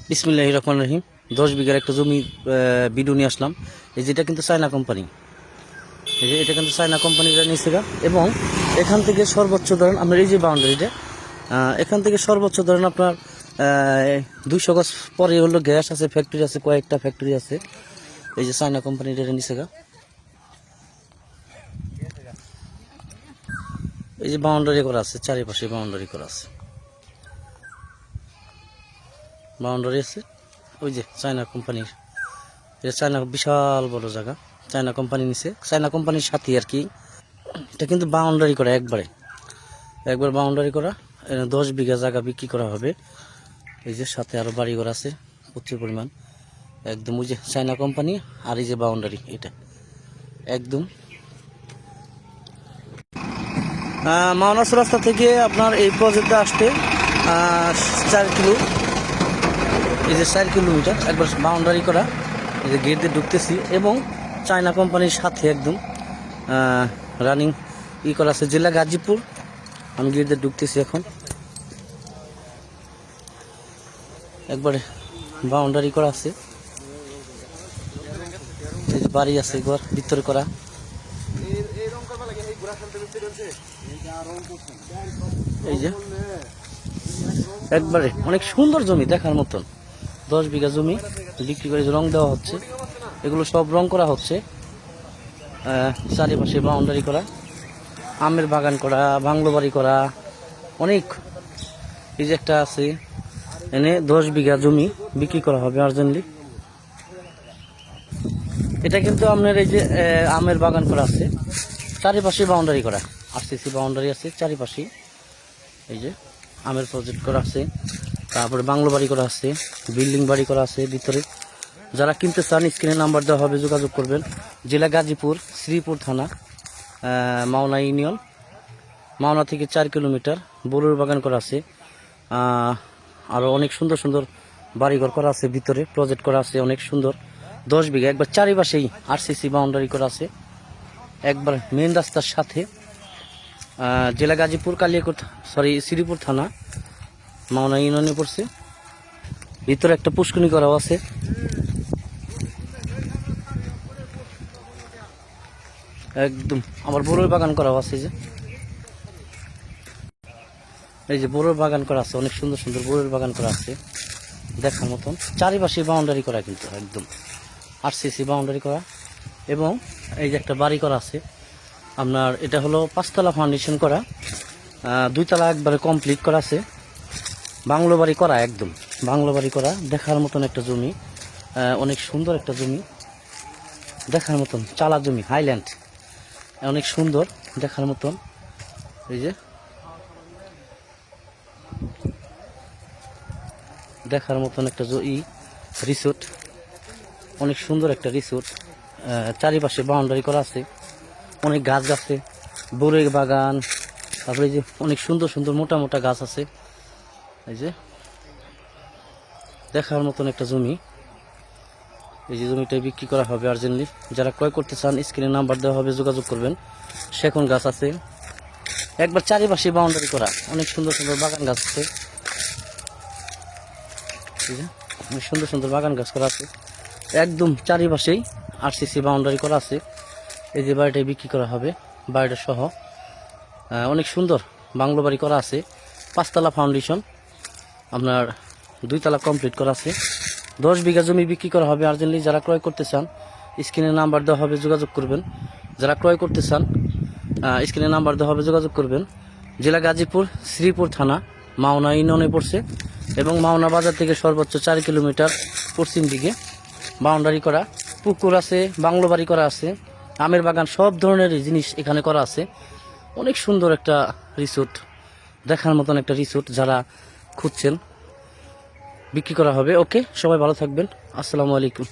বিসমিল্লাহির রহমানির রহিম। 10 বিঘার একটা জমি ভিডিও নিয়ে আসলাম। এই যেটা কিন্তু চায়না কোম্পানি, এই যে এটা কিন্তু চায়না কোম্পানিটা নিচ্ছে গা। এবং এখান থেকে সর্বোচ্চ ধরেন আপনার এই যে বাউন্ডারিটা, এখান থেকে সর্বোচ্চ ধরেন আপনার 200 গজ পরে হলো গ্যাস আছে, ফ্যাক্টরি আছে, কয়েকটা ফ্যাক্টরি আছে। এই যে চায়না কোম্পানিটা নিচ্ছে গা। এই যে বাউন্ডারি করা আছে, চারিপাশে বাউন্ডারি করা আছে, বাউন্ডারি আছে। ওই যে চায়না কোম্পানির, এটা চায়না বিশাল বড় জায়গা, চায়না কোম্পানি নিছে, চায়না কোম্পানির সাথে আর কি। এটা কিন্তু বাউন্ডারি করা, একবার বাউন্ডারি করা। 10 বিঘা জায়গা বিক্রি করা হবে। এই যে সাথে আরো বাড়িঘর আছে প্রচুর পরিমাণ, একদম ওই যে চায়না কোম্পানি। আর এই যে বাউন্ডারি, এটা একদম মাওনাস রাস্তা থেকে আপনার এই প্রজেক্টে আসতে 4 কিলো, এই যে 4 কিলোমিটার একবার বাউন্ডারি করা। এই যে গেট দিয়ে ঢুকতেছি এবং চায়না কোম্পানির সাথে একদম রানিং করা আছে, জেলা গাজীপুর। আমি গেট দিয়ে ঢুকতেছি এখন, একবারে বাউন্ডারি করা আছে। এই যে বাড়ি আছে, ঘর ভিতরে করা। এই যে একবারে অনেক সুন্দর জমি, দেখার মতন। 10 বিঘা জমি বিক্রি করে রং দেওয়া হচ্ছে, এগুলো সব রং করা হচ্ছে। চারিপাশে বাউন্ডারি করা, আমের বাগান করা, বাংলো বাড়ি করা, অনেক। এই যে একটা আছে এনে 10 বিঘা জমি বিক্রি করা হবে আর্জেন্টলি। এটা কিন্তু আপনার এই যে আমের বাগান করা আছে, চারিপাশে বাউন্ডারি করা, আরসিসি বাউন্ডারি আছে চারিপাশে। এই যে আমের প্রজেক্ট করা আছে, তারপরে বাংলো বাড়ি করা আছে, বিল্ডিং বাড়ি করা আছে ভিতরে। যারা কিনতে চান স্ক্রিনে নাম্বার দেওয়া হবে, যোগাযোগ করবেন। জেলা গাজীপুর, শ্রীপুর থানা, মাওনা ইউনিয়ন। মাওনা থেকে 4 কিলোমিটার বরুর বাগান করা আছে। আরও অনেক সুন্দর সুন্দর বাড়িঘর করা আছে ভিতরে, প্রজেক্ট করা আছে অনেক সুন্দর। 10 বিঘা একবার চারিপাশেই আরসিসি বাউন্ডারি করা আছে, একবার মেন রাস্তার সাথে। জেলা গাজীপুর, শ্রীপুর থানা, মাওনা ইউনিয়নে পড়ছে। ভিতরে একটা পুষ্করণী করাও আছে। একদম আবার বড়ুর বাগান করাও আছে। এই যে বড়ুর বাগান করা আছে, অনেক সুন্দর সুন্দর বড়ুর বাগান করা আছে দেখার মতন। চারিপাশে বাউন্ডারি করা, কিন্তু একদম আরসিসি বাউন্ডারি করা। এবং এই যে একটা বাড়ি করা আছে আপনার, এটা হলো 5 তলা ফাউন্ডেশন করা, 2 তলা একবারে কমপ্লিট করা আছে। বাংলো বাড়ি করা, একদম বাংলো বাড়ি করা, দেখার মতন একটা জমি, অনেক সুন্দর একটা জমি, দেখার মতন চালা জমি, হাইল্যান্ড, অনেক সুন্দর দেখার মতন। এই যে দেখার মতন একটা রিসোর্ট, অনেক সুন্দর একটা রিসোর্ট। চারিপাশে বাউন্ডারি করা আছে, অনেক গাছ আছে, বড়ই বাগান, তারপরে এই যে অনেক সুন্দর সুন্দর মোটা মোটা গাছ আছে। এই যে দেখার মতন একটা জমি। এই যে জমিটা বিক্রি করা হবে আর্জেন্টলি। যারা ক্রয় করতে চান স্ক্রিনে নাম্বার দেওয়া হবে, যোগাযোগ করবেন। সেগুন গাছ আছে, একবার চারিপাশে বাউন্ডারি করা, অনেক সুন্দর সুন্দর বাগান গাছ আছে। অনেক সুন্দর সুন্দর বাগান গাছ করা আছে, একদম চারিপাশেই আরসিসি বাউন্ডারি করা আছে। এই যে বাড়িটাই বিক্রি করা হবে, বাড়িটা সহ অনেক সুন্দর বাংলো বাড়ি করা আছে। 5 তলা ফাউন্ডেশন, আপনার 2 তলা কমপ্লিট করা আছে। 10 বিঘা জমি বিক্রি করা হবে আর্জেন্টলি। যারা ক্রয় করতে চান স্ক্রিনে নাম্বার দেওয়া হবে, যোগাযোগ করবেন। যারা ক্রয় করতে চান স্ক্রিনে নাম্বার দেওয়া হবে, যোগাযোগ করবেন। জেলা গাজীপুর, শ্রীপুর থানা, মাওনা ইউনিয়নে পড়ছে। এবং মাওনা বাজার থেকে সর্বোচ্চ 4 কিলোমিটার পশ্চিম দিকে বাউন্ডারি করা, পুকুর আছে, বাংলো বাড়ি করা আছে, আমের বাগান, সব ধরনের জিনিস এখানে করা আছে। অনেক সুন্দর একটা রিসোর্ট, দেখার মতন একটা রিসোর্ট। যারা খুঁজছেন বিক্রি করা হবে। ওকে, সবাই ভালো থাকবেন। আসসালামু আলাইকুম।